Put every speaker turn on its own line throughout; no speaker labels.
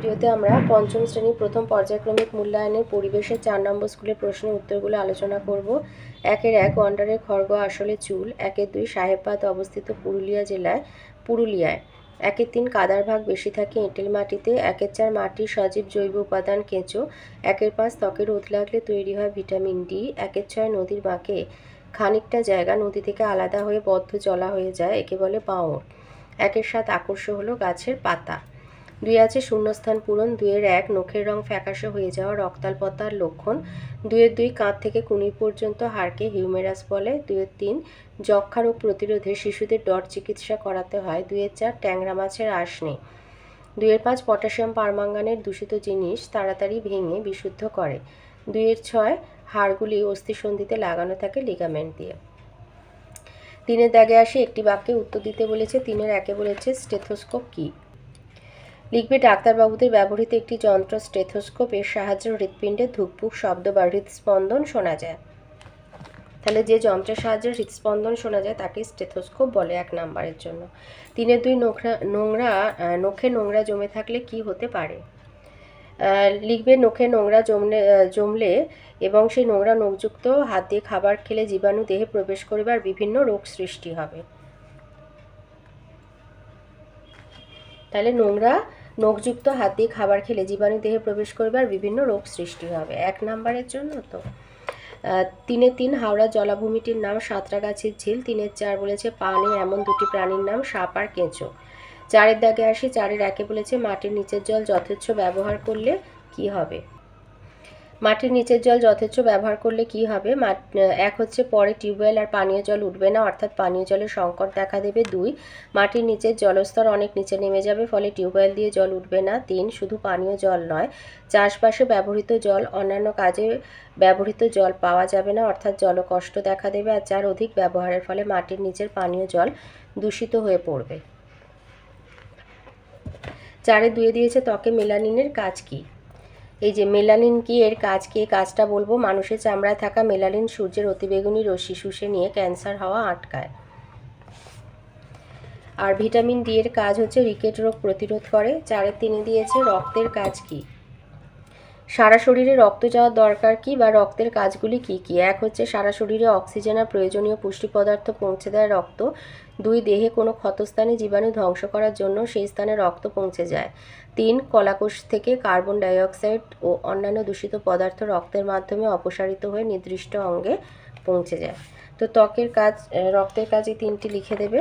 ভিডিওতে আমরা পঞ্চম শ্রেণীর প্রথম পর্যায়ক্রমিক মূল্যায়নের পরিবেশের 4 নম্বর স্কুলের প্রশ্নের উত্তরগুলো আলোচনা করব। 1-1 ওয়ান্ডারের খড়গ আসলে চুল। 1-2 সাহেববাদ অবস্থিত পুরুলিয়া জেলায় পুরুলিয়ায়। 1-3 কাদার ভাগ বেশি থাকে এঁটেল মাটিতে। 1-4 মাটির সজীব জৈব উপাদান কেঁচো। 1-5 ত্বকে রোদ লাগলে তৈরি হয় ভিটামিন ডি। 1-6 নদীর বাঁকে খানিকটা জায়গা নদী থেকে আলাদা হয়ে বদ্ধ জলা হয়ে যায়, একে বলে বাঁওড়। 1-7 আকর্ষ হলো গাছের পাতা। 2 আছে শূন্যস্থান পূরণ। 2-1 নখের রং ফ্যাকাশে হয়ে যাওয়া রক্তাল্পতার লক্ষণ। 2-2 কাঁধ থেকে কুনির পর্যন্ত হাড়কে হিউমেরাস বলে। 2-3 যক্ষ্মা রোগ প্রতিরোধে শিশুদের ডট চিকিৎসা করাতে হয়। 2-4 ট্যাংরা মাছের আঁশ নেই। 2-5 পটাশিয়াম পারম্যাঙ্গানেট দূষিত জিনিস তাড়াতাড়ি ভেঙে বিশুদ্ধ করে। 2-6 হাড়গুলি অস্থিসন্ধিতে লাগানো থাকে লিগামেন্ট দিয়ে। 3-এর দাগে আসি, একটি বাক্যে উত্তর দিতে বলেছে। 3-1 বলেছে স্টেথোস্কোপ কি? লিখবে ডাক্তারবাবুদের ব্যবহৃত একটি যন্ত্র স্টেথোস্কোপ, এর সাহায্যে হৃৎপিণ্ডে ধুকপুক শব্দ বা হৃদস্পন্দন শোনা যায়। তাহলে যে যন্ত্রের সাহায্যে হৃদস্পন্দন শোনা যায় তাকে স্টেথোস্কোপ বলে 1 নম্বরের জন্য। 3-2 নখে নোংরা জমে থাকলে কি হতে পারে? লিখবে নখে নোংরা জমলে এবং সেই নোংরা নখযুক্ত হাত দিয়ে খাবার খেলে জীবাণু দেহে প্রবেশ করবে আর বিভিন্ন রোগ সৃষ্টি হবে। তাহলে নোংরা নখযুক্ত হাত দিয়ে খাবার খেলে জীবাণু দেহে প্রবেশ করবে আর বিভিন্ন রোগ সৃষ্টি হবে 1 নম্বরের জন্য। তো 3-3 হাওড়ার জলাভূমিটির নাম সাঁতরাগাছির ঝিল। 3-4 বলেছে পানে এমন দুটি প্রাণীর নাম সাপ আর কেঁচো। 4-এর দাগে আসি। 4-1 বলেছে মাটির নিচের জল যথেচ্ছ ব্যবহার করলে কি হবে? মাটির নিচের জল যথেচ্ছ ব্যবহার করলে কি হবে? 1 হচ্ছে পরে টিউবওয়েল আর পানীয় জল উঠবে না, অর্থাৎ পানীয় জলের সংকট দেখা দেবে। 2 মাটির নিচের জলস্তর অনেক নিচে নেমে যাবে, ফলে টিউবওয়েল দিয়ে জল উঠবে না। 3 শুধু পানীয় জল নয়, চাষবাসে ব্যবহৃত জল অন্যান্য কাজে ব্যবহৃত জল পাওয়া যাবে না, অর্থাৎ জলকষ্ট দেখা দেবে। আর 4 অধিক ব্যবহারের ফলে মাটির নিচের পানীয় জল দূষিত হয়ে পড়বে। 4-2 দিয়েছে ত্বকে মেলানিনের কাজ কি? এই যে মেলানিন কি, এর কাজ কি? কাজটা বলবো মানুষের চামড়ায় থাকা মেলানিন সূর্যের অতিবেগুনি রশ্মি শুষে নিয়ে ক্যান্সার হওয়া আটকায়। আর ভিটামিন ডি এর কাজ হচ্ছে রিকেট রোগ প্রতিরোধ করে। 4-3 দিয়েছে রক্তের কাজ কি? সারা শরীরে রক্ত যাওয়ার দরকার কি বা রক্তের কাজগুলি কি কি? 1 হচ্ছে সারা শরীরে অক্সিজেন আর প্রয়োজনীয় পুষ্টি পদার্থ পৌঁছে দেয় রক্ত। 2 দেহে কোনো ক্ষতস্থানে জীবাণু ধ্বংস করার জন্য সেই স্থানে রক্ত পৌঁছে যায়। 3 কলাকোষ থেকে কার্বন ডাইঅক্সাইড ও অন্যান্য দূষিত পদার্থ রক্তের মাধ্যমে অপসারিত হয়ে নির্দিষ্ট অঙ্গে পৌঁছে যায়। তো ত্বকের কাজ, রক্তের কাজ, এই 3টি লিখে দেবে।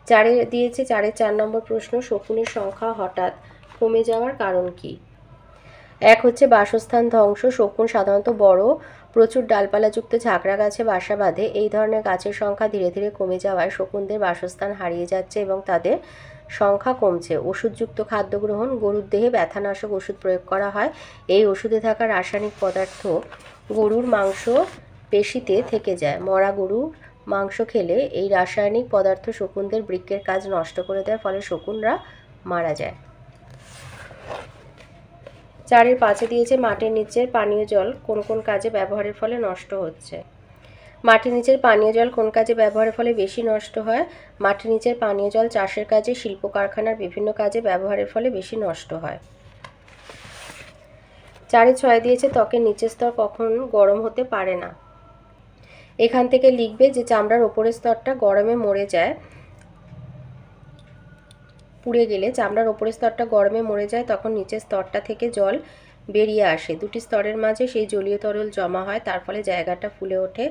4 দিয়েছে 4 নম্বর প্রশ্ন, শকুনের সংখ্যা হঠাৎ কমে যাওয়ার কারণ কি? 1 হচ্ছে বাসস্থান ধ্বংস। শকুন সাধারণত বড় প্রচুর ডালপালাযুক্ত ঝাঁকড়া গাছে বাসা বাঁধে। এই ধরনের গাছের সংখ্যা ধীরে ধীরে কমে যাওয়ায় শকুনদের বাসস্থান হারিয়ে যাচ্ছে এবং তাদের সংখ্যা কমছে। ওষুধযুক্ত খাদ্য গ্রহণ, গরুর দেহে ব্যথানাশক ওষুধ প্রয়োগ করা হয়। এই ওষুধে থাকা রাসায়নিক পদার্থ গরুর মাংস পেশিতে থেকে যায়। মরা গরুর মাংস খেলে এই রাসায়নিক পদার্থ শকুনদের বৃক্কের কাজ নষ্ট করে দেয়, ফলে শকুনরা মারা যায়। 4-5 দিয়েছে মাটির নিচের পানীয় জল কোন কোন কাজে ব্যবহারের ফলে নষ্ট হচ্ছে? মাটির নিচের পানীয় জল কোন কাজে ব্যবহারের ফলে বেশি নষ্ট হয়? মাটির নিচের পানীয় জল চাষের কাজে, শিল্প কারখানার বিভিন্ন কাজে ব্যবহারের ফলে বেশি নষ্ট হয়। 4-6 দিয়েছে ত্বকের নিচের স্তর কখন গরম হতে পারে না? এখান থেকে লিখবে যে চামড়ার ওপরের স্তরটা গরমে মরে যায়, পুড়ে গেলে চামড়ার ওপরের স্তরটা গরমে মরে যায়, তখন নিচের স্তরটা থেকে জল বেরিয়ে আসে। দুটি স্তরের মাঝে সেই জলীয় তরল জমা হয়, তার ফলে জায়গাটা ফুলে ওঠে।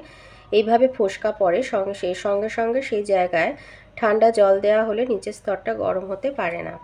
এইভাবে ফোসকা পড়ে, সঙ্গে সঙ্গে সেই জায়গায় ঠান্ডা জল দেওয়া হলে নিচের স্তরটা গরম হতে পারে না।